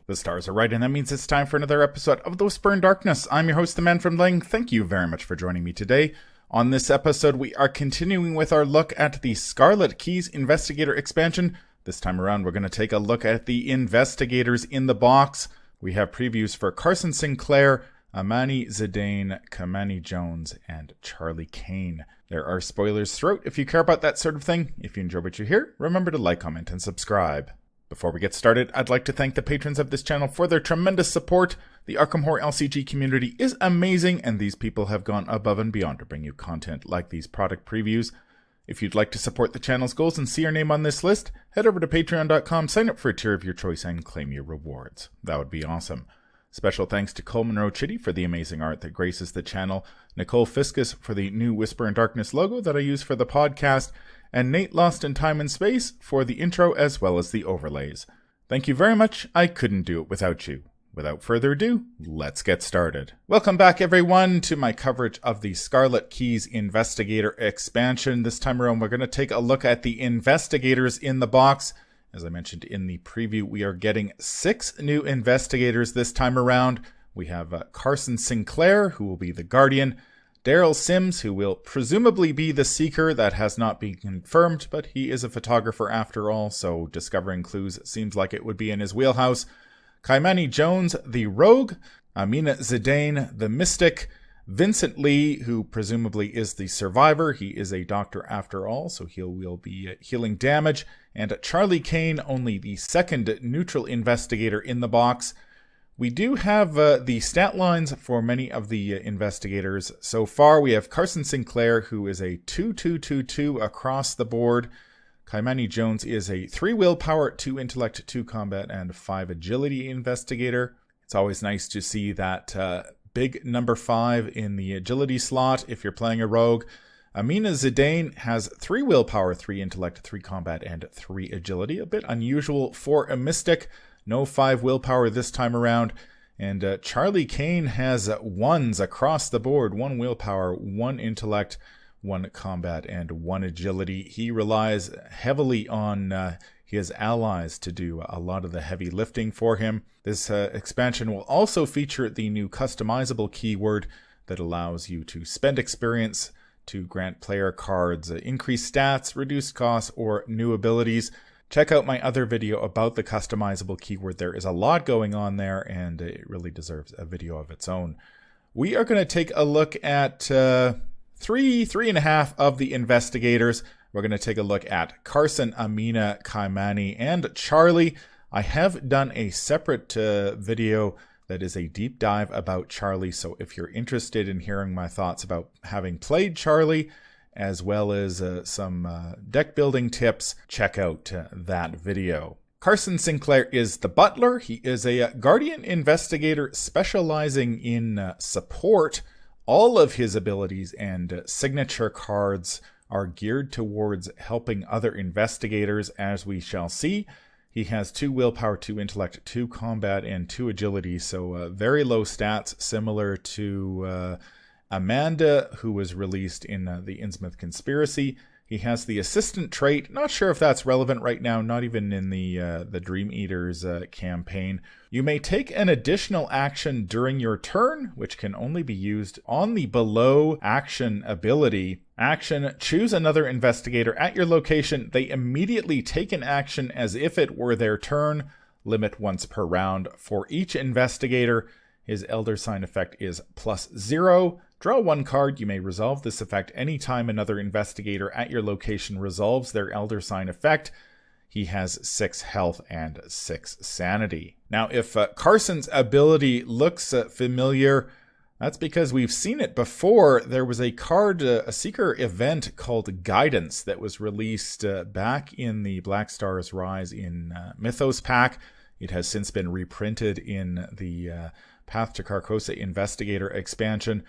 The stars are right, and that means it's time for another episode of The Whisper in Darkness. I'm your host, the Man from Ling. Thank you very much for joining me today. On this episode, we are continuing with our look at the Scarlet Keys Investigator expansion. This time around, we're going to take a look at the investigators in the box. We have previews for Carson Sinclair, Amina Zidane, Kymani Jones, and Charlie Kane. There are spoilers throughout if you care about that sort of thing. If you enjoy what you hear, remember to like, comment, and subscribe. Before we get started, I'd like to thank the patrons of this channel for their tremendous support. The Arkham Horror LCG community is amazing, and these people have gone above and beyond to bring you content like these product previews. If you'd like to support the channel's goals and see your name on this list, head over to patreon.com, sign up for a tier of your choice, and claim your rewards. That would be awesome. Special thanks to Cole Monroe Chitty for the amazing art that graces the channel, Nicole Fiscus for the new Whisper in Darkness logo that I use for the podcast, and Nate Lost in Time and Space for the intro as well as the overlays. Thank you very much. I couldn't do it without you. Without further ado, let's get started. Welcome back, everyone, to my coverage of the Scarlet Keys Investigator expansion. This time around, we're going to take a look at the investigators in the box. As I mentioned in the preview, we are getting 6 new investigators this time around. We have Carson Sinclair, who will be the Guardian, Daryl Sims, who will presumably be the Seeker. That has not been confirmed, but he is a photographer after all, so discovering clues seems like it would be in his wheelhouse. Kymani Jones, the Rogue, Amina Zidane, the Mystic, Vincent Lee, who presumably is the Survivor. He is a doctor after all, so he will be healing damage. And Charlie Kane, only the second neutral investigator in the box. We do have the stat lines for many of the investigators. So far, we have Carson Sinclair, who is a 2-2-2-2 across the board. Kymani Jones is a 3 willpower, 2 intellect, 2 combat, and 5 agility investigator. It's always nice to see that big number 5 in the agility slot if you're playing a rogue. Amina Zidane has 3 willpower, 3 intellect, 3 combat, and 3 agility. A bit unusual for a mystic. No 5 willpower this time around. And Charlie Kane has 1s across the board. 1 willpower, 1 intellect, 1 combat, and 1 agility. He relies heavily on his allies to do a lot of the heavy lifting for him. This expansion will also feature the new customizable keyword that allows you to spend experience to grant player cards increased stats, reduced costs, or new abilities. Check out my other video about the customizable keyword. There is a lot going on there, and it really deserves a video of its own. We are going to take a look at 3.5 of the investigators. We're going to take a look at Carson, Amina, Kymani, and Charlie. I have done a separate video that is a deep dive about Charlie, so if you're interested in hearing my thoughts about having played Charlie, as well as some deck building tips, check out that video. Carson Sinclair is the Butler. He is a Guardian investigator specializing in support. All of his abilities and signature cards are geared towards helping other investigators, as we shall see. He has 2 willpower, 2 intellect, 2 combat, and 2 agility, so very low stats, similar to Amanda, who was released in the Innsmouth Conspiracy. He has the assistant trait. Not sure if that's relevant right now, not even in the Dream Eaters campaign. You may take an additional action during your turn, which can only be used on the below action ability. Action, choose another investigator at your location. They immediately take an action as if it were their turn. Limit once per round. For each investigator, his Elder Sign effect is +0. Draw 1 card. You may resolve this effect anytime another investigator at your location resolves their Elder Sign effect. He has 6 health and 6 sanity. Now, if Carson's ability looks familiar, that's because we've seen it before. There was a card, a Seeker event called Guidance that was released back in the Black Stars Rise in Mythos pack. It has since been reprinted in the Path to Carcosa Investigator expansion.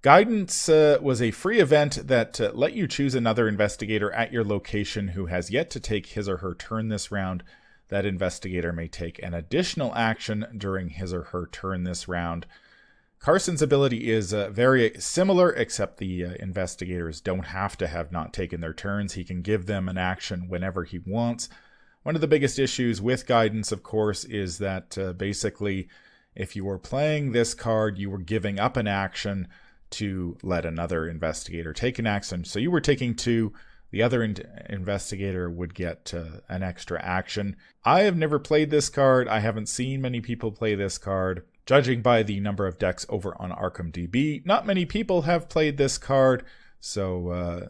Guidance was a free event that let you choose another investigator at your location who has yet to take his or her turn this round. That investigator may take an additional action during his or her turn this round. Carson's ability is very similar, except the investigators don't have to have not taken their turns. He can give them an action whenever he wants. One of the biggest issues with guidance, of course, is that basically if you were playing this card, you were giving up an action to let another investigator take an action. So you were taking 2, the other investigator would get an extra action. I have never played this card. I haven't seen many people play this card. Judging by the number of decks over on Arkham DB, not many people have played this card. So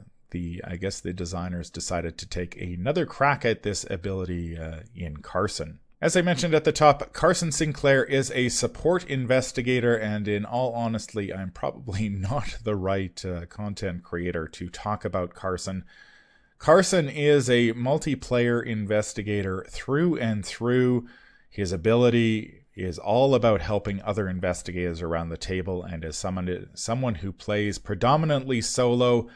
I guess the designers decided to take another crack at this ability in Carson. As I mentioned at the top, Carson Sinclair is a support investigator, and in all honesty, I'm probably not the right content creator to talk about Carson. Carson is a multiplayer investigator through and through. His ability is all about helping other investigators around the table, and as someone who plays predominantly solo,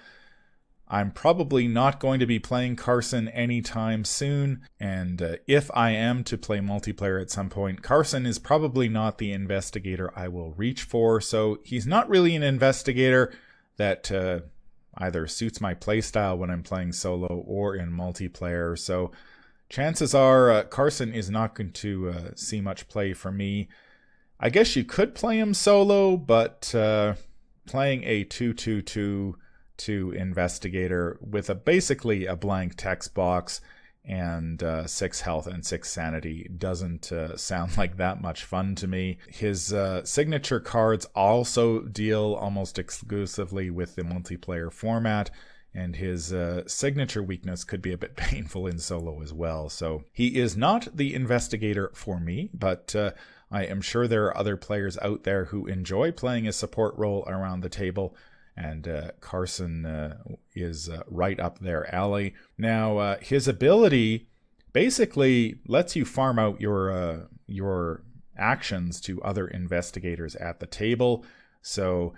I'm probably not going to be playing Carson anytime soon, and if I am to play multiplayer at some point, Carson is probably not the investigator I will reach for, so he's not really an investigator that either suits my playstyle when I'm playing solo or in multiplayer, so chances are Carson is not going to see much play for me. I guess you could play him solo, but playing a 2/2/2 investigator with basically a blank text box and 6 health and 6 sanity doesn't sound like that much fun to me. His signature cards also deal almost exclusively with the multiplayer format, and his signature weakness could be a bit painful in solo as well. So he is not the investigator for me, but I am sure there are other players out there who enjoy playing a support role around the table, and Carson is right up their alley. Now, his ability basically lets you farm out your actions to other investigators at the table. So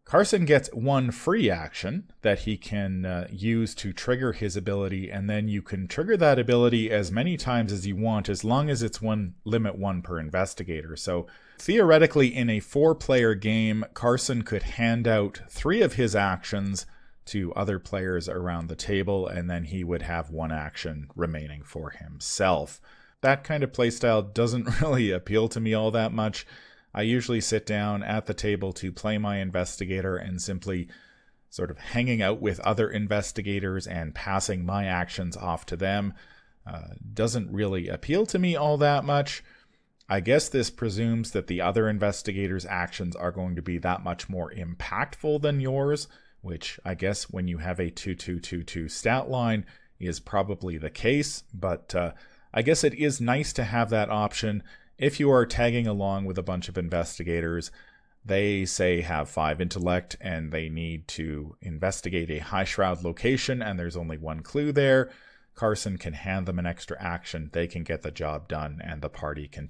Carson gets 1 free action that he can use to trigger his ability, and then you can trigger that ability as many times as you want, as long as it's limit 1 per investigator. So theoretically, in a 4-player game, Carson could hand out 3 of his actions to other players around the table, and then he would have 1 action remaining for himself. That kind of playstyle doesn't really appeal to me all that much. I usually sit down at the table to play my investigator, and simply sort of hanging out with other investigators and passing my actions off to them doesn't really appeal to me all that much. I guess this presumes that the other investigators' actions are going to be that much more impactful than yours, which I guess when you have a 2/2/2/2 stat line is probably the case, but I guess it is nice to have that option. If you are tagging along with a bunch of investigators, they say have 5 intellect and they need to investigate a High Shroud location and there's only 1 clue there, Carson can hand them an extra action, they can get the job done, and the party can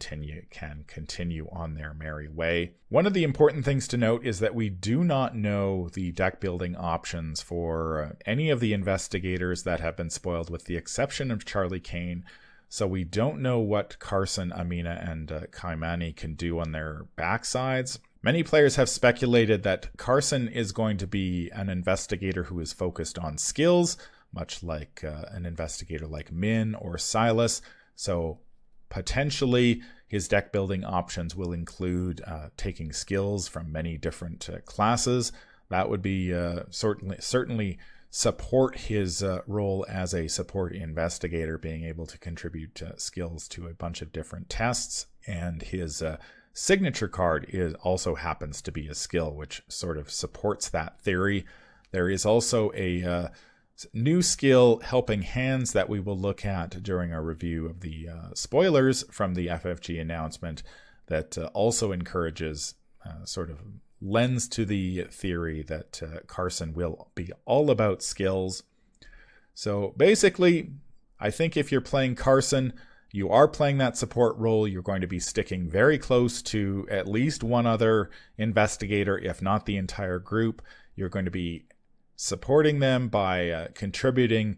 continue on their merry way. One of the important things to note is that we do not know the deck building options for any of the investigators that have been spoiled, with the exception of Charlie Kane. So we don't know what Carson, Amina, and Kymani can do on their backsides. Many players have speculated that Carson is going to be an investigator who is focused on skills, much like an investigator like Min or Silas. So potentially his deck building options will include taking skills from many different classes. That would be certainly support his role as a support investigator, being able to contribute skills to a bunch of different tests, and his signature card also happens to be a skill, which sort of supports that theory. There is also a new skill, Helping Hands, that we will look at during our review of the spoilers from the FFG announcement, that also encourages sort of lends to the theory that Carson will be all about skills. So basically, I think if you're playing Carson, you are playing that support role. You're going to be sticking very close to at least one other investigator, if not the entire group. You're going to be supporting them by contributing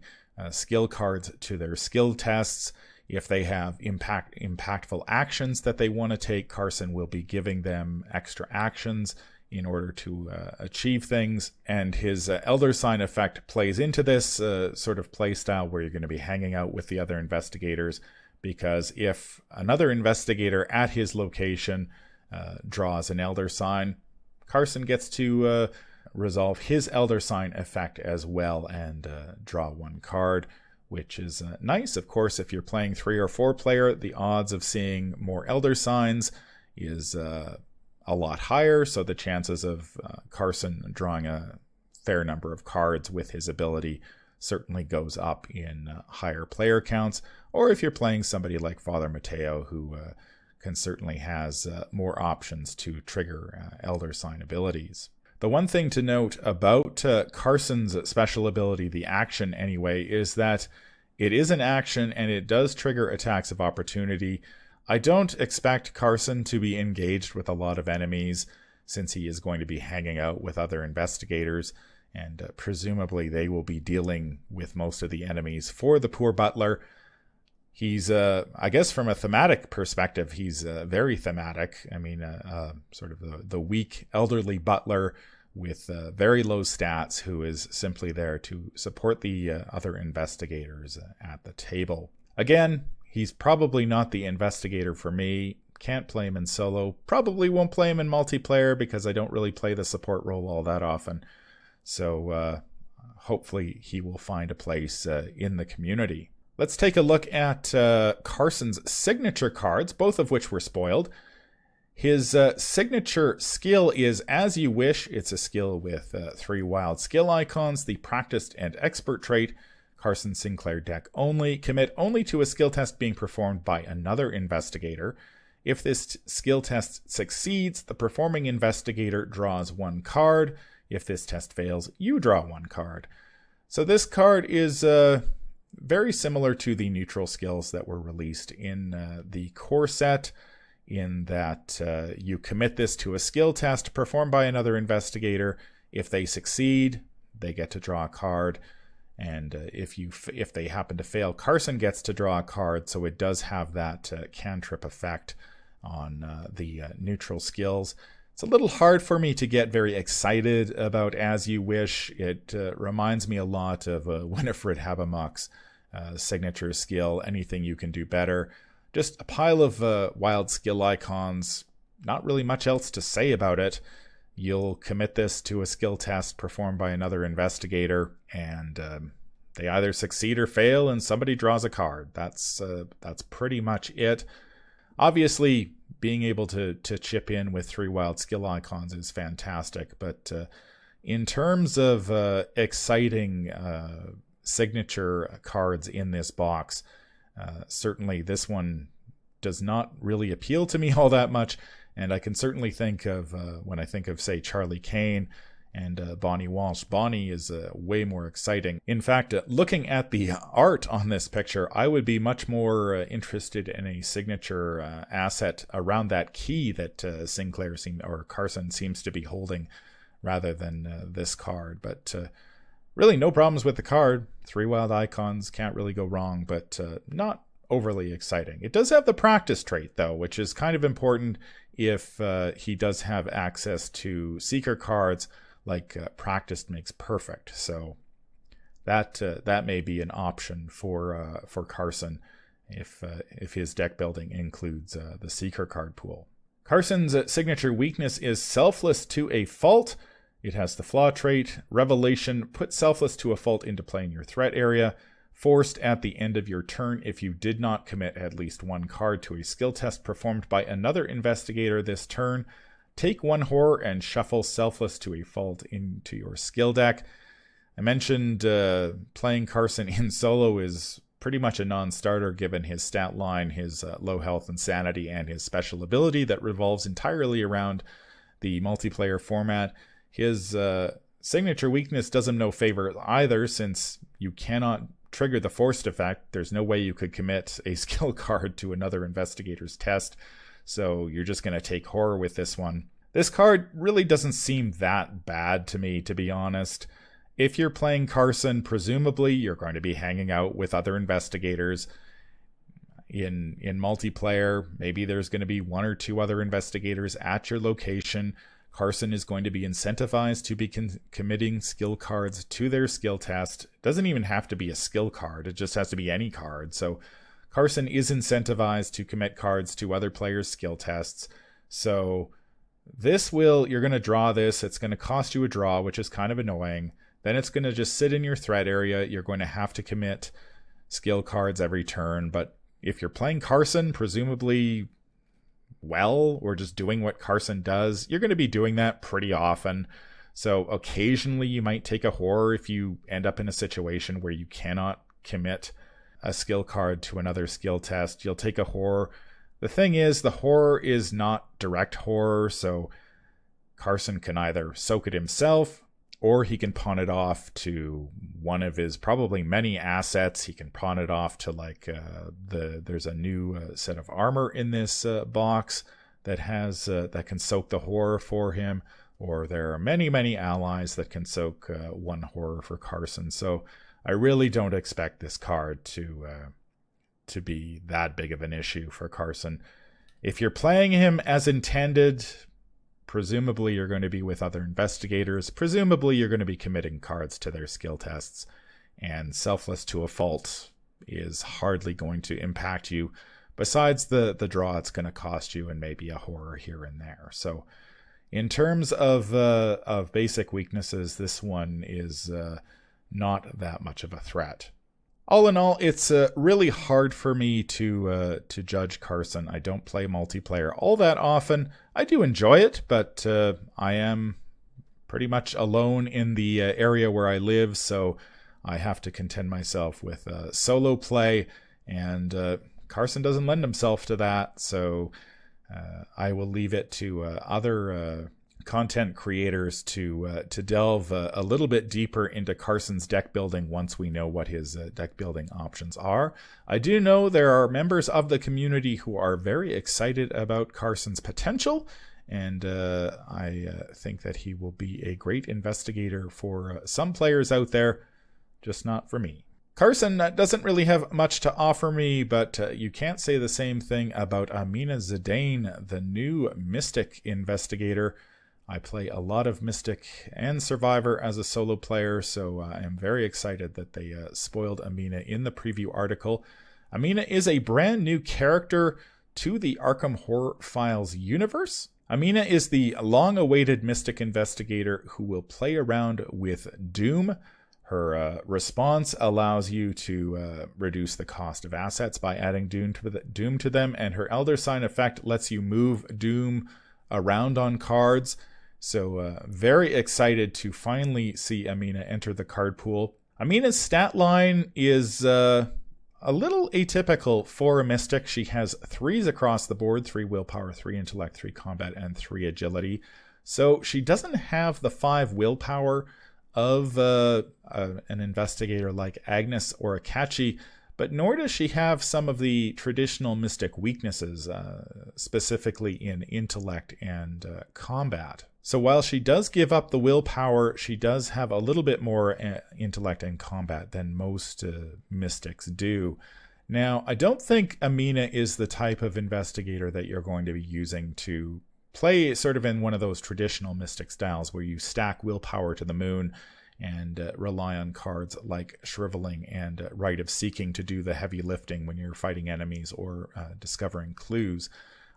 skill cards to their skill tests. If they have impactful actions that they want to take, Carson will be giving them extra actions. in order to achieve things. And his Elder Sign effect plays into this sort of play style where you're going to be hanging out with the other investigators, because if another investigator at his location draws an Elder Sign, Carson gets to resolve his Elder Sign effect as well and draw one card, which is nice. Of course, if you're playing 3 or 4 player, the odds of seeing more Elder Signs is a lot higher, so the chances of Carson drawing a fair number of cards with his ability certainly goes up in higher player counts. Or if you're playing somebody like Father Mateo, who can certainly has more options to trigger Elder Sign abilities. The one thing to note about Carson's special ability, the action anyway, is that it is an action and it does trigger attacks of opportunity. I don't expect Carson to be engaged with a lot of enemies, since he is going to be hanging out with other investigators, and presumably they will be dealing with most of the enemies for the poor butler. He's, I guess from a thematic perspective, he's very thematic. I mean, sort of the weak elderly butler with very low stats who is simply there to support the other investigators at the table. Again, he's probably not the investigator for me. Can't play him in solo. Probably won't play him in multiplayer because I don't really play the support role all that often. So hopefully he will find a place in the community. Let's take a look at Carson's signature cards, both of which were spoiled. His signature skill is As You Wish. It's a skill with 3 wild skill icons, the Practiced and Expert trait, Carson Sinclair deck only. Commit only to a skill test being performed by another investigator. If this skill test succeeds, the performing investigator draws 1 card. If this test fails, you draw 1 card. So this card is very similar to the neutral skills that were released in the core set, in that you commit this to a skill test performed by another investigator. If they succeed, they get to draw a card. And if they happen to fail, Carson gets to draw a card, so it does have that cantrip effect on the neutral skills. It's a little hard for me to get very excited about As You Wish. It reminds me a lot of Winifred Habermock's signature skill, Anything You Can Do Better. Just a pile of wild skill icons, not really much else to say about it. You'll commit this to a skill test performed by another investigator, and they either succeed or fail, and somebody draws a card. That's pretty much it. Obviously, being able to chip in with 3 wild skill icons is fantastic, but in terms of exciting signature cards in this box, certainly this one does not really appeal to me all that much. And I can certainly think of, when I think of, say, Charlie Kane and Bonnie Walsh, Bonnie is way more exciting. In fact, looking at the art on this picture, I would be much more interested in a signature asset around that key that Carson seems to be holding, rather than this card. But really no problems with the card. 3 wild icons, can't really go wrong, but not overly exciting. It does have the practice trait, though, which is kind of important if he does have access to seeker cards, like Practiced Makes Perfect. So that may be an option for Carson if his deck building includes the seeker card pool. Carson's signature weakness is Selfless to a Fault. It has the flaw trait, Revelation. Put Selfless to a Fault into play in your threat area. Forced at the end of your turn if you did not commit at least 1 card to a skill test performed by another investigator this turn. Take 1 horror and shuffle Selfless to a Fault into your skill deck. I mentioned playing Carson in solo is pretty much a non-starter given his stat line, his low health and sanity, and his special ability that revolves entirely around the multiplayer format. His signature weakness does him no favor either, since you cannot trigger the forced effect. There's no way you could commit a skill card to another investigator's test, so you're just going to take horror with this one. This card really doesn't seem that bad to me, to be honest. If you're playing Carson, presumably you're going to be hanging out with other investigators. In multiplayer, maybe there's going to be 1 or 2 other investigators at your location. Carson is going to be incentivized to be committing skill cards to their skill test. It doesn't even have to be a skill card. It just has to be any card. So Carson is incentivized to commit cards to other players' skill tests. So you're going to draw this. It's going to cost you a draw, which is kind of annoying. Then it's going to just sit in your threat area. You're going to have to commit skill cards every turn. But if you're playing Carson, presumably well, or just doing what Carson does, you're going to be doing that pretty often. So occasionally you might take a horror if you end up in a situation where you cannot commit a skill card to another skill test. You'll take a horror. The thing is, the horror is not direct horror, so Carson can either soak it himself, or he can pawn it off to one of his probably many assets. He can pawn it off to there's a new set of armor in this box that has that can soak the horror for him, or there are many allies that can soak one horror for Carson. So I really don't expect this card to be that big of an issue for Carson. If you're playing him as intended, presumably you're going to be with other investigators. Presumably you're going to be committing cards to their skill tests. And Selfless to a Fault is hardly going to impact you. Besides the draw it's going to cost you, and maybe a horror here and there. So in terms of basic weaknesses, this one is not that much of a threat. All in all, it's really hard for me to judge Carson. I don't play multiplayer all that often. I do enjoy it, but I am pretty much alone in the area where I live, so I have to contend myself with solo play, and Carson doesn't lend himself to that, so I will leave it to other content creators to delve a little bit deeper into Carson's deck building once we know what his deck building options are. I do know there are members of the community who are very excited about Carson's potential, and I think that he will be a great investigator for some players out there, just not for me. Carson doesn't really have much to offer me, but you can't say the same thing about Amina Zidane, the new Mystic investigator. I play a lot of Mystic and Survivor as a solo player, so I am very excited that they spoiled Amina in the preview article. Amina is a brand new character to the Arkham Horror Files universe. Amina is the long-awaited Mystic investigator who will play around with Doom. Her response allows you to reduce the cost of assets by adding Doom to them, and her Elder Sign effect lets you move Doom around on cards. So very excited to finally see Amina enter the card pool. Amina's stat line is a little atypical for a Mystic. She has 3s across the board, 3 willpower, 3 intellect, 3 combat, and 3 agility. So she doesn't have the 5 willpower of an investigator like Agnes or Akachi, but nor does she have some of the traditional Mystic weaknesses, specifically in intellect and combat. So while she does give up the willpower, she does have a little bit more intellect and combat than most Mystics do. Now, I don't think Amina is the type of investigator that you're going to be using to play sort of in one of those traditional Mystic styles where you stack willpower to the moon and rely on cards like Shriveling and Rite of Seeking to do the heavy lifting when you're fighting enemies or discovering clues.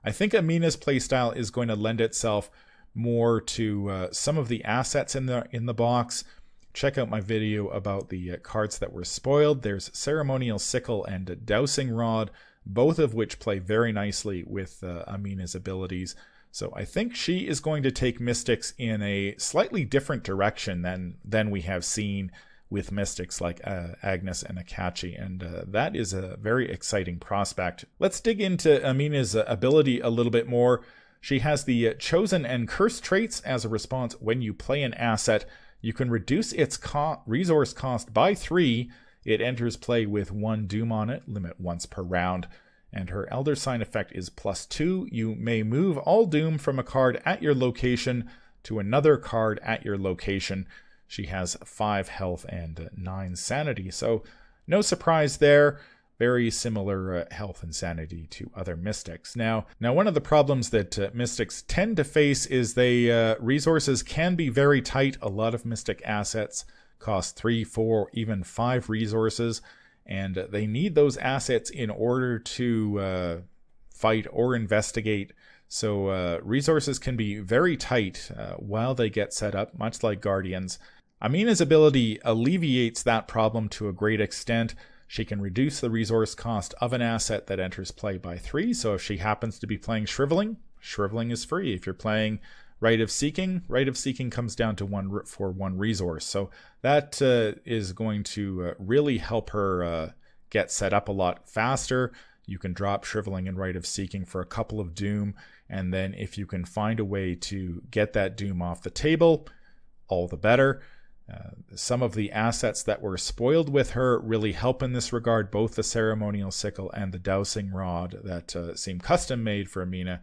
I think Amina's playstyle is going to lend itself more to some of the assets in the box. Check out my video about the cards that were spoiled. There's Ceremonial Sickle and Dowsing Rod, both of which play very nicely with Amina's abilities. So I think she is going to take Mystics in a slightly different direction than we have seen with Mystics like Agnes and Akachi, and that is a very exciting prospect. Let's dig into Amina's ability a little bit more. She has the Chosen and Cursed traits. As a response, when you play an asset, you can reduce its resource cost by 3. It enters play with 1 Doom on it, limit once per round. And her Elder Sign effect is +2. You may move all Doom from a card at your location to another card at your location. She has 5 health and 9 sanity. So no surprise there. very similar health and sanity to other mystics. Now one of the problems that mystics tend to face is resources can be very tight. A lot of mystic assets cost 3, 4, even 5 resources, and they need those assets in order to fight or investigate. So resources can be very tight while they get set up, much like Guardians. Amina's ability alleviates that problem to a great extent. She can reduce the resource cost of an asset that enters play by 3. So if she happens to be playing Shriveling, Shriveling is free. If you're playing Rite of Seeking comes down to 1 for 1 resource. So that is going to really help her get set up a lot faster. You can drop Shriveling and Rite of Seeking for a couple of Doom, and then if you can find a way to get that Doom off the table, all the better. Some of the assets that were spoiled with her really help in this regard. Both the Ceremonial Sickle and the Dowsing Rod that seem custom made for Amina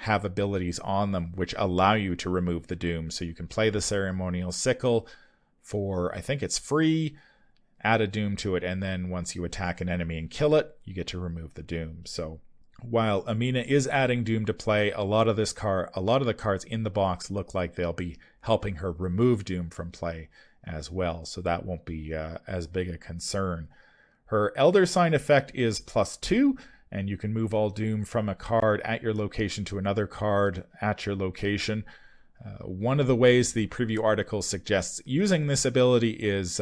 have abilities on them which allow you to remove the Doom. So you can play the Ceremonial Sickle for, I think it's free, add a Doom to it, and then once you attack an enemy and kill it, you get to remove the Doom. So while Amina is adding Doom to play, a lot of the cards in the box look like they'll be helping her remove Doom from play as well. So that won't be as big a concern. Her Elder Sign effect is +2, and you can move all Doom from a card at your location to another card at your location. One of the ways the preview article suggests using this ability is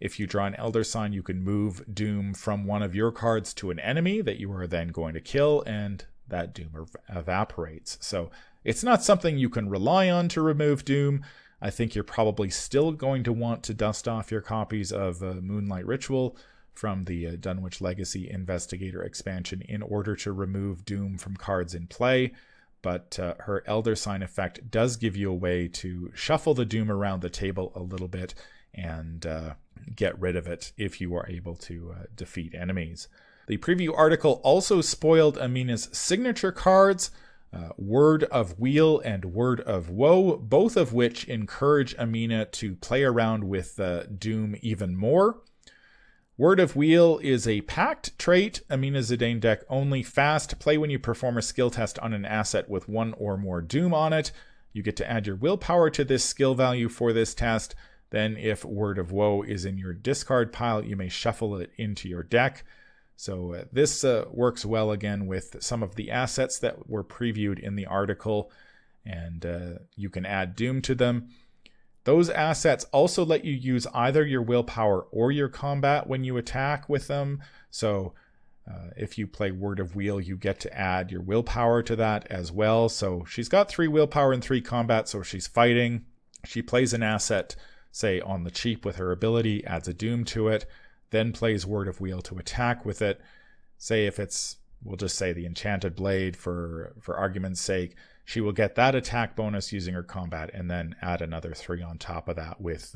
if you draw an Elder Sign, you can move Doom from one of your cards to an enemy that you are then going to kill, and that Doom evaporates. So it's not something you can rely on to remove Doom. I think you're probably still going to want to dust off your copies of Moonlight Ritual from the Dunwich Legacy Investigator expansion in order to remove Doom from cards in play. But her Elder Sign effect does give you a way to shuffle the Doom around the table a little bit and get rid of it if you are able to defeat enemies. The preview article also spoiled Amina's signature cards, Word of Weal and Word of Woe, both of which encourage Amina to play around with Doom even more. Word of Weal is a packed trait, Amina Zidane deck only, fast. Play when you perform a skill test on an asset with 1 or more Doom on it. You get to add your willpower to this skill value for this test. Then if Word of Woe is in your discard pile, you may shuffle it into your deck. So this works well again with some of the assets that were previewed in the article, and you can add Doom to them. Those assets also let you use either your willpower or your combat when you attack with them. So if you play Word of Weal, you get to add your willpower to that as well. So she's got 3 willpower and 3 combat, so she's fighting. She plays an asset, say on the cheap with her ability, adds a Doom to it, then plays Word of Weal to attack with it. Say if it's, we'll just say the Enchanted Blade for argument's sake, she will get that attack bonus using her combat and then add another 3 on top of that with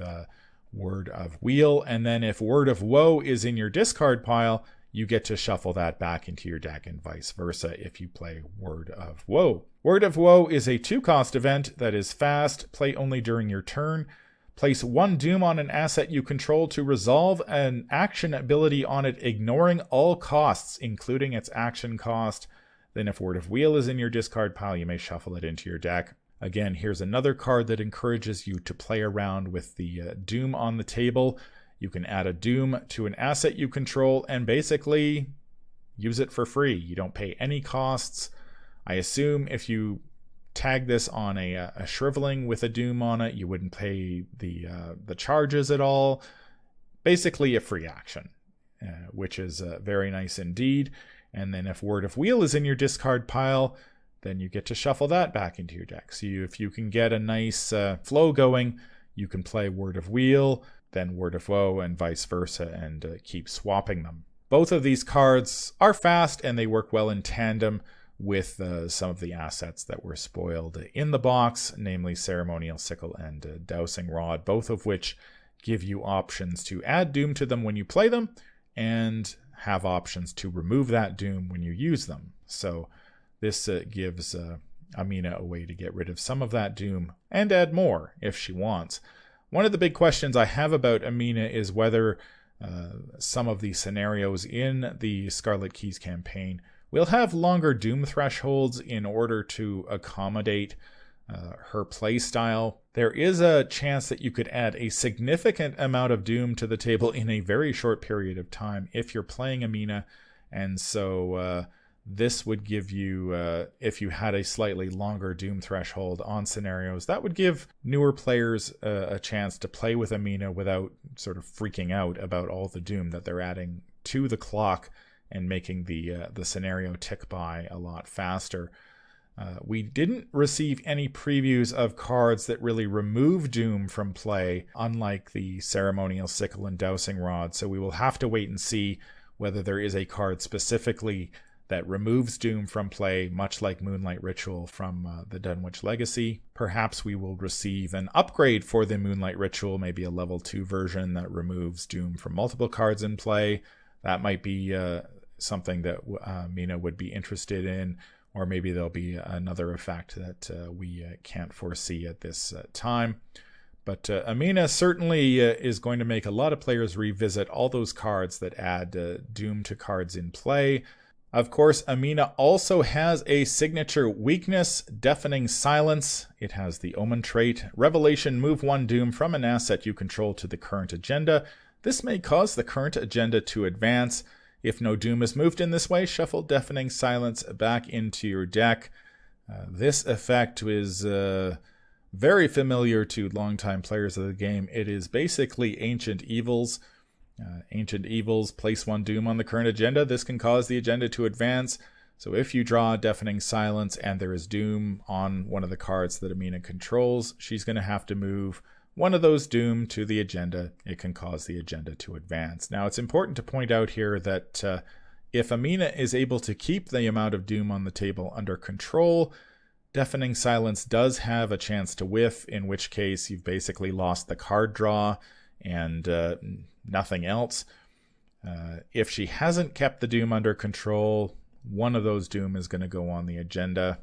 Word of Weal. And then if Word of Woe is in your discard pile, you get to shuffle that back into your deck and vice versa if you play Word of Woe. Word of Woe is a 2-cost event that is fast, play only during your turn. Place 1 Doom on an asset you control to resolve an action ability on it, ignoring all costs, including its action cost. Then if Word of Weal is in your discard pile, you may shuffle it into your deck. Again, here's another card that encourages you to play around with the Doom on the table. You can add a Doom to an asset you control and basically use it for free. You don't pay any costs. I assume if you tag this on a Shriveling with a Doom on it, you wouldn't pay the charges at all. Basically a free action, which is very nice indeed. And then if Word of Weal is in your discard pile, then you get to shuffle that back into your deck. So if you can get a nice flow going, you can play Word of Weal, then Word of Woe, and vice versa, and keep swapping them. Both of these cards are fast, and they work well in tandem with some of the assets that were spoiled in the box, namely Ceremonial Sickle and Dowsing Rod, both of which give you options to add Doom to them when you play them, and have options to remove that Doom when you use them. So this gives Amina a way to get rid of some of that Doom and add more if she wants. One of the big questions I have about Amina is whether some of the scenarios in the Scarlet Keys campaign will have longer doom thresholds in order to accommodate her playstyle. There is a chance that you could add a significant amount of doom to the table in a very short period of time if you're playing Amina, and so this would give you, if you had a slightly longer doom threshold on scenarios, that would give newer players a chance to play with Amina without sort of freaking out about all the doom that they're adding to the clock and making the scenario tick by a lot faster. We didn't receive any previews of cards that really remove doom from play, unlike the Ceremonial Sickle and Dowsing Rod, so we will have to wait and see whether there is a card specifically that removes doom from play, much like Moonlight Ritual from the Dunwich Legacy. Perhaps we will receive an upgrade for the Moonlight Ritual, maybe a level 2 version that removes doom from multiple cards in play. That might be something that Mina would be interested in, or maybe there'll be another effect that we can't foresee at this time. But Amina certainly is going to make a lot of players revisit all those cards that add doom to cards in play. Of course, Amina also has a signature weakness, Deafening Silence. It has the Omen trait. Revelation, move 1 doom from an asset you control to the current agenda. This may cause the current agenda to advance. If no doom is moved in this way, shuffle Deafening Silence back into your deck. This effect is very familiar to longtime players of the game. It is basically Ancient Evils. Ancient Evils, place 1 doom on the current agenda. This can cause the agenda to advance. So if you draw Deafening Silence and there is doom on one of the cards that Amina controls, she's going to have to move one of those doom to the agenda. It can cause the agenda to advance. Now, it's important to point out here that if Amina is able to keep the amount of doom on the table under control, Deafening Silence does have a chance to whiff, in which case you've basically lost the card draw and nothing else. If she hasn't kept the doom under control, one of those doom is going to go on the agenda.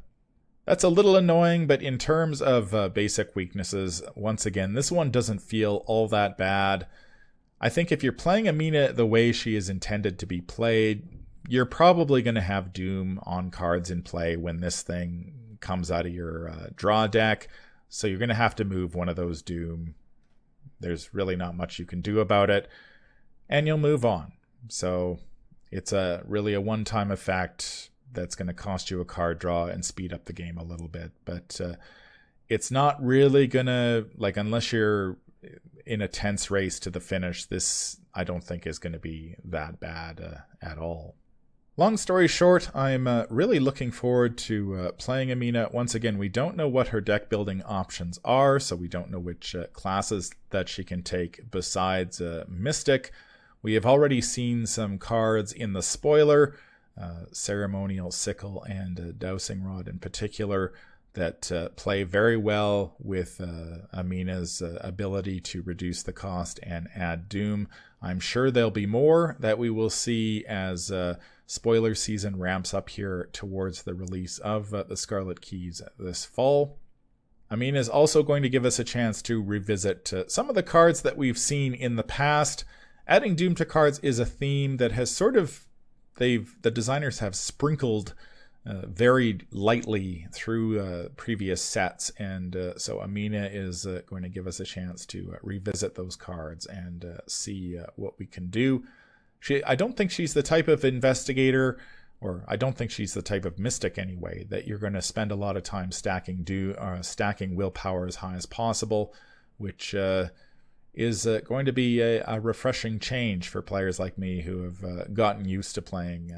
That's a little annoying, but in terms of basic weaknesses, once again, this one doesn't feel all that bad. I think if you're playing Amina the way she is intended to be played, you're probably going to have doom on cards in play when this thing comes out of your draw deck, so you're going to have to move one of those doom. There's really not much you can do about it, and you'll move on. So it's really a one-time effect that's going to cost you a card draw and speed up the game a little bit. But it's not really going to, like, unless you're in a tense race to the finish, this I don't think is going to be that bad at all. Long story short, I'm really looking forward to playing Amina. Once again, we don't know what her deck building options are, so we don't know which classes that she can take besides Mystic. We have already seen some cards in the spoiler, Ceremonial Sickle and Dowsing Rod in particular, that play very well with Amina's ability to reduce the cost and add doom. I'm sure there'll be more that we will see as spoiler season ramps up here towards the release of the Scarlet Keys this fall. Amina is also going to give us a chance to revisit some of the cards that we've seen in the past. Adding doom to cards is a theme that has sort of, the designers have sprinkled very lightly through previous sets, and so Amina is going to give us a chance to revisit those cards and see what we can do. I don't think she's the type of investigator, or I don't think she's the type of mystic anyway, that you're going to spend a lot of time stacking willpower as high as possible, which is going to be a refreshing change for players like me who have gotten used to playing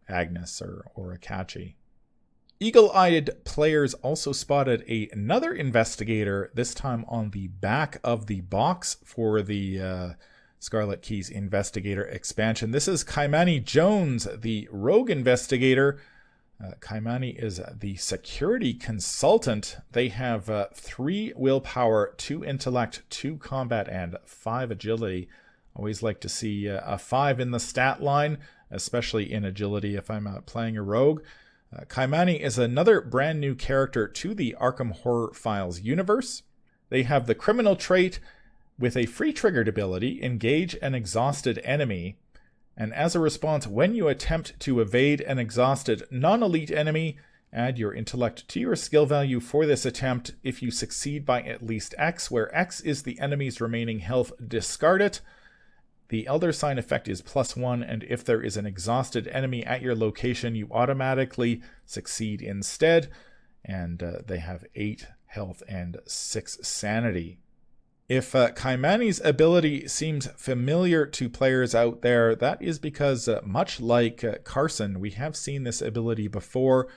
Agnes or Akachi. Eagle-eyed players also spotted another investigator, this time on the back of the box for the Scarlet Keys Investigator expansion. This is Kymani Jones, the rogue investigator. Kymani is the security consultant. They have 3 willpower, 2 intellect, 2 combat, and 5 agility. Always like to see a 5 in the stat line, especially in agility if I'm playing a rogue. Kymani is another brand new character to the Arkham Horror Files universe. They have the criminal trait, With a free triggered ability, engage an exhausted enemy, and as a response, when you attempt to evade an exhausted non-elite enemy, add your intellect to your skill value for this attempt. If you succeed by at least X, where X is the enemy's remaining health, discard it. The Elder Sign effect is +1, and if there is an exhausted enemy at your location, you automatically succeed instead, and they have 8 health and 6 sanity. If Kymani's ability seems familiar to players out there, that is because, much like Carson, we have seen this ability before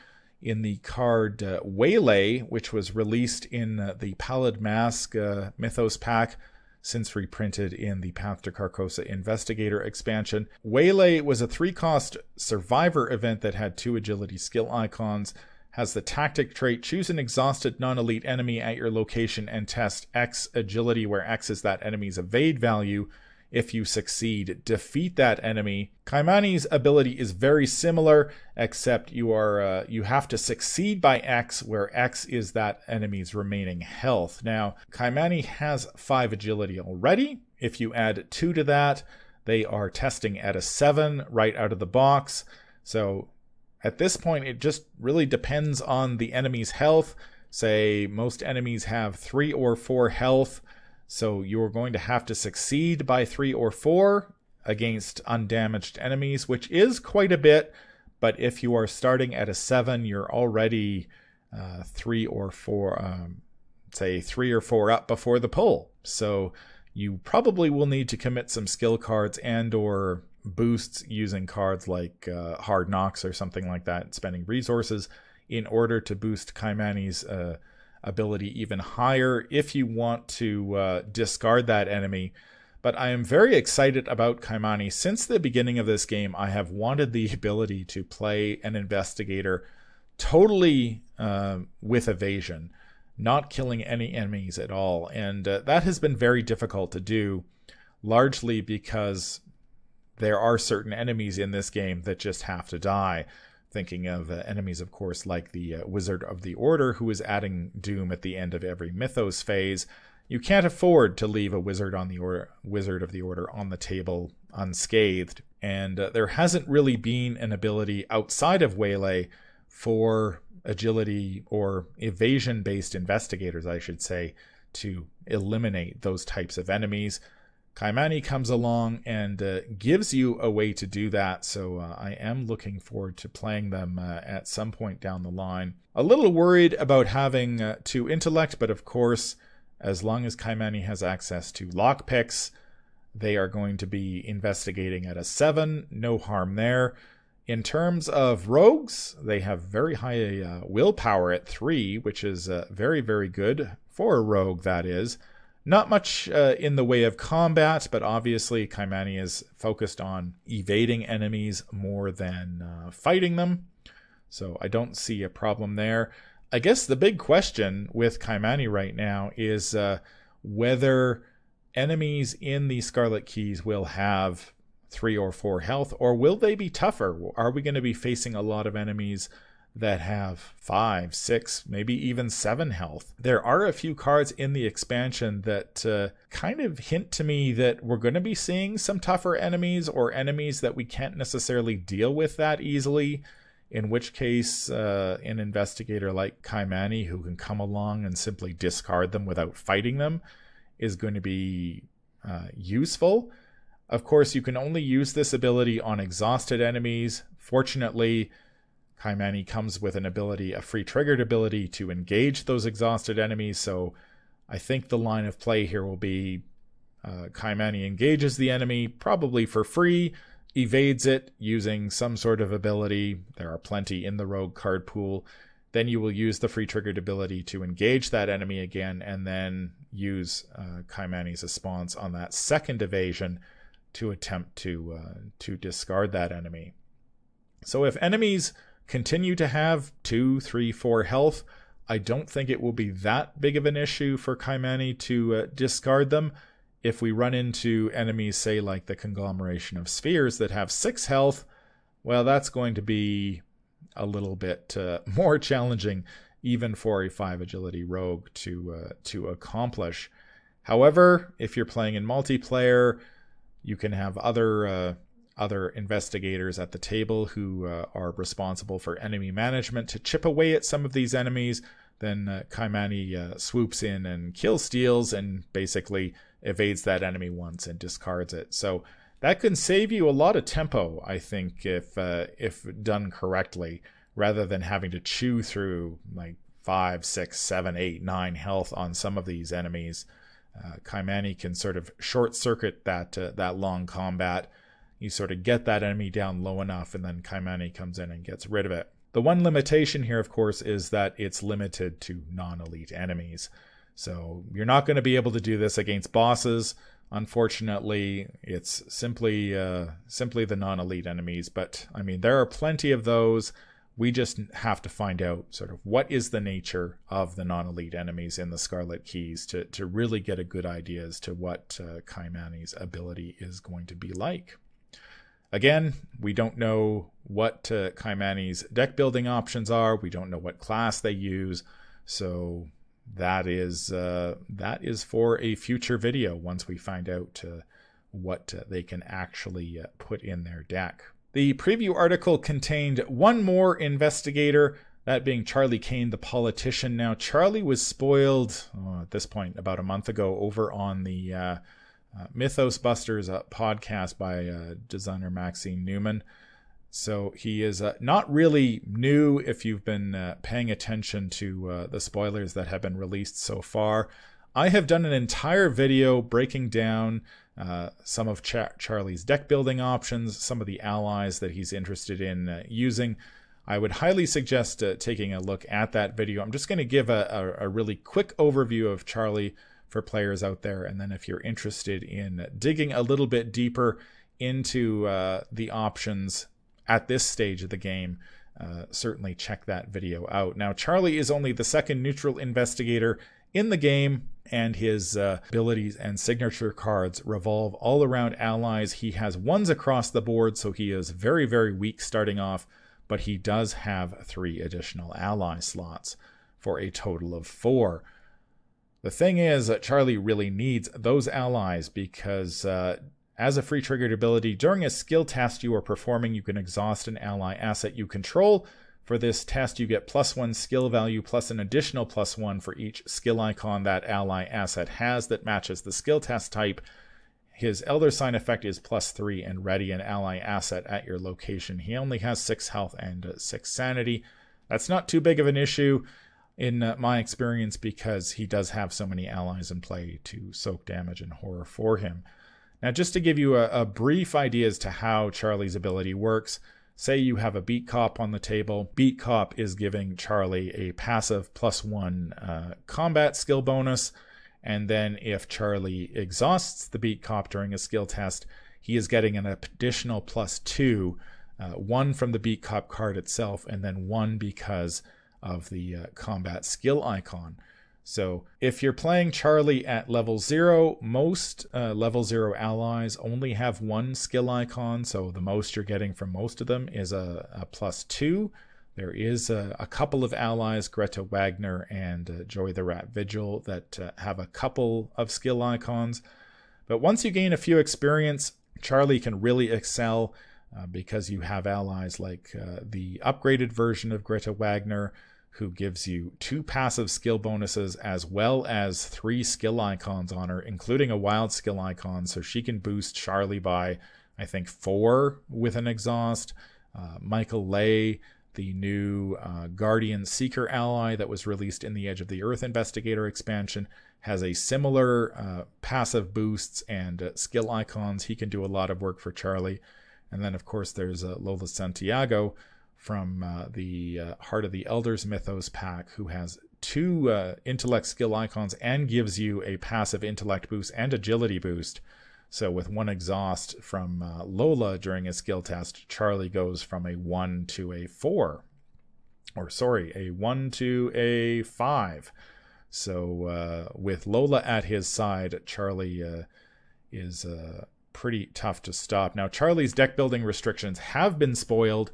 in the card Waylay, which was released in the Pallid Mask Mythos pack, since reprinted in the Path to Carcosa Investigator expansion. Waylay was a 3-cost survivor event that had 2 agility skill icons, has the tactic trait, choose an exhausted non-elite enemy at your location and test X agility, where X is that enemy's evade value. If you succeed, defeat that enemy. Kymani's ability is very similar, except you have to succeed by X, where X is that enemy's remaining health. Now, Kymani has 5 agility already. If you add 2 to that, they are testing at a 7 right out of the box. So at this point, it just really depends on the enemy's health. Say most enemies have 3 or 4 health, so you're going to have to succeed by 3 or 4 against undamaged enemies, which is quite a bit. But if you are starting at a 7, you're already 3 or 4, say 3 or 4 up before the pull. So you probably will need to commit some skill cards and or boosts using cards like Hard Knocks or something like that, spending resources in order to boost Kymani's ability even higher if you want to discard that enemy. But I am very excited about Kymani. Since the beginning of this game, I have wanted the ability to play an investigator totally with evasion, not killing any enemies at all. And that has been very difficult to do, largely because there are certain enemies in this game that just have to die. Thinking of enemies, of course, like the Wizard of the Order, who is adding doom at the end of every Mythos phase. You can't afford to leave a Wizard of the Order on the table unscathed. And there hasn't really been an ability outside of Waylay for agility or evasion-based investigators, I should say, to eliminate those types of enemies. Kymani comes along and gives you a way to do that, so I am looking forward to playing them at some point down the line. A little worried about having 2 intellect, but of course, as long as Kymani has access to lockpicks, they are going to be investigating at a 7, no harm there. In terms of rogues, they have very high willpower at 3, which is very, very good for a rogue, that is. Not much in the way of combat, but obviously Kymani is focused on evading enemies more than fighting them. So I don't see a problem there. I guess the big question with Kymani right now is whether enemies in the Scarlet Keys will have 3 or 4 health, or will they be tougher? Are we going to be facing a lot of enemies that have 5, 6, maybe even 7 health? There are a few cards in the expansion that kind of hint to me that we're going to be seeing some tougher enemies, or enemies that we can't necessarily deal with that easily, in which case an investigator like Kymani, who can come along and simply discard them without fighting them, is going to be useful. Of course, you can only use this ability on exhausted enemies. Fortunately, Kymani comes with an ability, a free triggered ability to engage those exhausted enemies, so I think the line of play here will be Kymani engages the enemy, probably for free, evades it using some sort of ability. There are plenty in the rogue card pool. Then you will use the free triggered ability to engage that enemy again, and then use Kymani's response on that second evasion to attempt to discard that enemy. So if enemies continue to have 2, 3, 4 health, I don't think it will be that big of an issue for Kymani to discard them. If we run into enemies, say like the Conglomeration of Spheres, that have 6 health, well, that's going to be a little bit more challenging, even for a 5 agility rogue to accomplish. However, if you're playing in multiplayer, you can have other investigators at the table who are responsible for enemy management to chip away at some of these enemies. Then Kymani swoops in and kill steals and basically evades that enemy once and discards it. So that can save you a lot of tempo, I think, if done correctly, rather than having to chew through like 5, 6, 7, 8, 9 health on some of these enemies. Kymani can sort of short circuit that long combat. You sort of get that enemy down low enough, and then Kymani comes in and gets rid of it. The one limitation here, of course, is that it's limited to non-elite enemies. So you're not going to be able to do this against bosses. Unfortunately, it's simply the non-elite enemies. But, I mean, there are plenty of those. We just have to find out sort of what is the nature of the non-elite enemies in the Scarlet Keys to really get a good idea as to what Kymani's ability is going to be like. Again, we don't know what Kymani's deck building options are. We don't know what class they use. So that is for a future video once we find out what they can actually put in their deck. The preview article contained one more investigator, that being Charlie Kane, the politician. Now, Charlie was spoiled at this point about a month ago over on the Mythos Busters podcast by designer Maxine Newman. So he is not really new if you've been paying attention to the spoilers that have been released so far. I have done an entire video breaking down some of Charlie's deck building options, some of the allies that he's interested in using. I would highly suggest taking a look at that video. I'm just going to give a really quick overview of Charlie for players out there, and then if you're interested in digging a little bit deeper into the options at this stage of the game, certainly check that video out. Now, Charlie is only the second neutral investigator in the game, and his abilities and signature cards revolve all around allies. He has ones across the board, so he is very, very weak starting off, but he does have 3 additional ally slots for a total of 4. The thing is that Charlie really needs those allies because as a free triggered ability, during a skill test you are performing, you can exhaust an ally asset you control. For this test, you get +1 skill value plus an additional +1 for each skill icon that ally asset has that matches the skill test type. His Elder Sign effect is +3 and ready an ally asset at your location. He only has 6 health and 6 sanity. That's not too big of an issue in my experience because he does have so many allies in play to soak damage and horror for him. Now, just to give you a brief idea as to how Charlie's ability works, say you have a Beat Cop on the table. Beat Cop is giving Charlie a passive +1 combat skill bonus, and then if Charlie exhausts the Beat Cop during a skill test, he is getting an additional +2, 1 from the Beat Cop card itself, and then 1 because of the combat skill icon. So if you're playing Charlie at level 0, most level 0 allies only have 1 skill icon, so the most you're getting from most of them is a +2. There is a couple of allies, Greta Wagner and Joy the Rat Vigil, that have a couple of skill icons. But once you gain a few experience, Charlie can really excel because you have allies like the upgraded version of Greta Wagner, who gives you 2 passive skill bonuses as well as 3 skill icons on her, including a wild skill icon, so she can boost Charlie by, I think, 4 with an exhaust. Michael Lay, the new Guardian Seeker ally that was released in the Edge of the Earth Investigator expansion, has a similar passive boosts and skill icons. He can do a lot of work for Charlie. And then, of course, there's Lola Santiago from the Heart of the Elders Mythos pack, who has 2 intellect skill icons and gives you a passive intellect boost and agility boost. So with 1 exhaust from Lola during a skill test, Charlie goes from a 1 to a 4. Or sorry, a 1 to a 5. So with Lola at his side, Charlie is pretty tough to stop. Now, Charlie's deck building restrictions have been spoiled,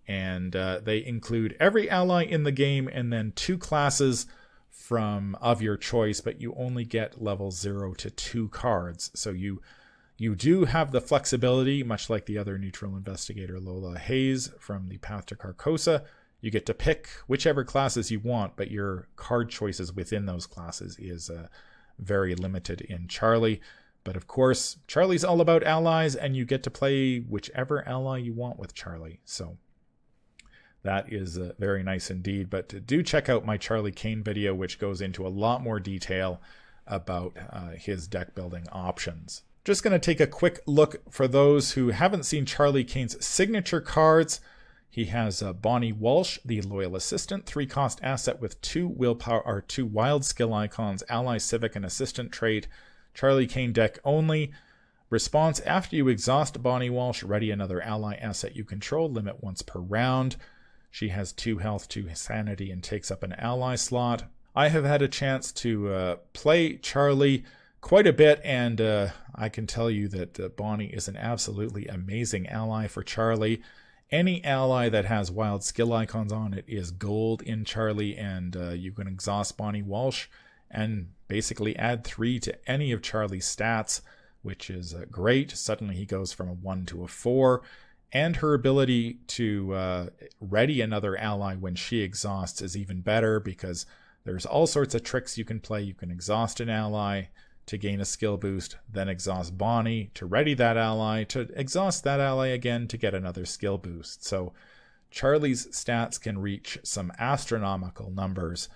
and they include every ally in the game and then 2 classes of your choice, but you only get level 0 to 2 cards. So you do have the flexibility, much like the other neutral investigator Lola Hayes from the Path to Carcosa. You get to pick whichever classes you want, but your card choices within those classes is very limited in Charlie. But of course, Charlie's all about allies, and you get to play whichever ally you want with Charlie. So that is very nice indeed. But do check out my Charlie Kane video, which goes into a lot more detail about his deck building options. Just going to take a quick look for those who haven't seen Charlie Kane's signature cards. He has Bonnie Walsh, the Loyal Assistant, 3-cost asset with 2 willpower or 2 wild skill icons, ally, civic, and assistant trait. Charlie Kane deck only. Response: after you exhaust Bonnie Walsh, ready another ally asset you control, limit once per round. She has 2 health, 2 sanity, and takes up an ally slot. I have had a chance to play Charlie quite a bit, and I can tell you that Bonnie is an absolutely amazing ally for Charlie. Any ally that has wild skill icons on it is gold in Charlie, and you can exhaust Bonnie Walsh and basically add 3 to any of Charlie's stats, which is great. Suddenly he goes from a 1 to a 4. And her ability to ready another ally when she exhausts is even better, because there's all sorts of tricks you can play. You can exhaust an ally to gain a skill boost, then exhaust Bonnie to ready that ally, to exhaust that ally again to get another skill boost. So Charlie's stats can reach some astronomical numbers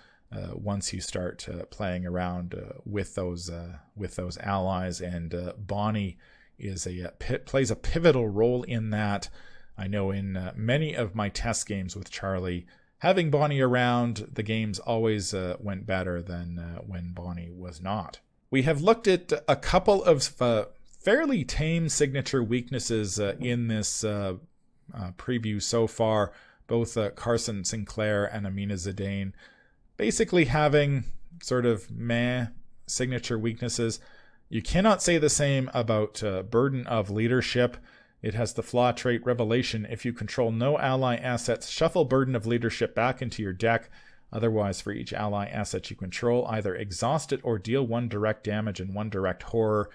once you start playing around with those allies, and Bonnie plays a pivotal role in that. I know in many of my test games with Charlie, having Bonnie around, the games always went better than when Bonnie was not. We have looked at a couple of fairly tame signature weaknesses in this preview so far, both Carson Sinclair and Amina Zidane basically having sort of meh signature weaknesses. You cannot say the same about Burden of Leadership. It has the flaw trait Revelation. If you control no ally assets, shuffle Burden of Leadership back into your deck. Otherwise, for each ally asset you control, either exhaust it or deal 1 direct damage and 1 direct horror.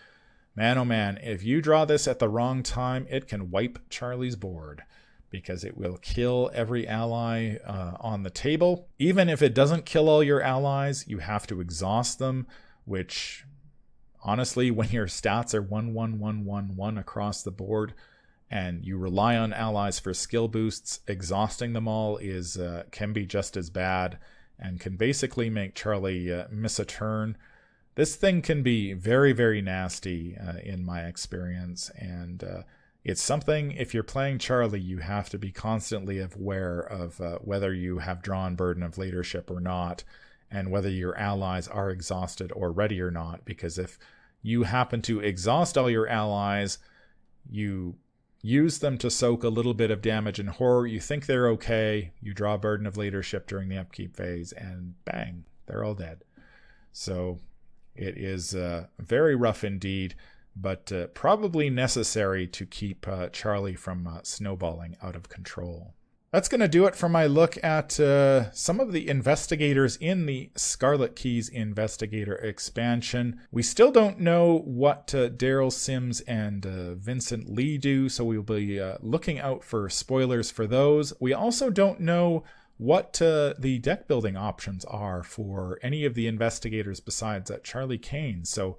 Man, oh man, if you draw this at the wrong time, it can wipe Charlie's board, because it will kill every ally on the table. Even if it doesn't kill all your allies, you have to exhaust them, which honestly, when your stats are 1, 1, 1, 1, 1 across the board, and you rely on allies for skill boosts, exhausting them all can be just as bad, and can basically make Charlie miss a turn. This thing can be very, very nasty in my experience, and it's something, if you're playing Charlie, you have to be constantly aware of whether you have drawn Burden of Leadership or not, and whether your allies are exhausted or ready or not, because if you happen to exhaust all your allies, you use them to soak a little bit of damage and horror, you think they're okay, you draw Burden of Leadership during the upkeep phase, and bang, they're all dead. So it is very rough indeed, but probably necessary to keep Charlie from snowballing out of control. That's going to do it for my look at some of the investigators in the Scarlet Keys Investigator expansion. We still don't know what Daryl Sims and Vincent Lee do, so we'll be looking out for spoilers for those. We also don't know what the deck building options are for any of the investigators besides Charlie Kane. So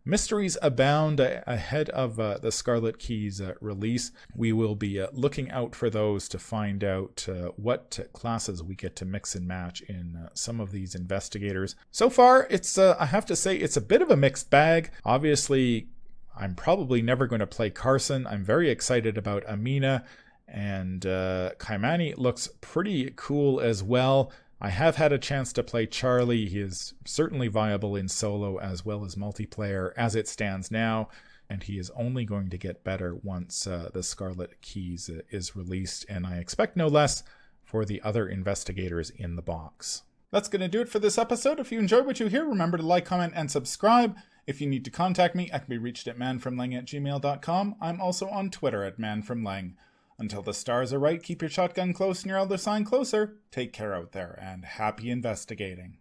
mysteries abound ahead of the Scarlet Keys release. We will be looking out for those to find out what classes we get to mix and match in some of these investigators. So far, it's I have to say, it's a bit of a mixed bag. Obviously, I'm probably never going to play Carson. I'm very excited about Amina, and Kymani looks pretty cool as well. I have had a chance to play Charlie. He is certainly viable in solo as well as multiplayer as it stands now, and he is only going to get better once the Scarlet Keys is released, and I expect no less for the other investigators in the box. That's going to do it for this episode. If you enjoyed what you hear, remember to like, comment, and subscribe. If you need to contact me, I can be reached at manfromlang@gmail.com. I'm also on Twitter at manfromlang. Until the stars are right, keep your shotgun close and your elder sign closer. Take care out there, and happy investigating.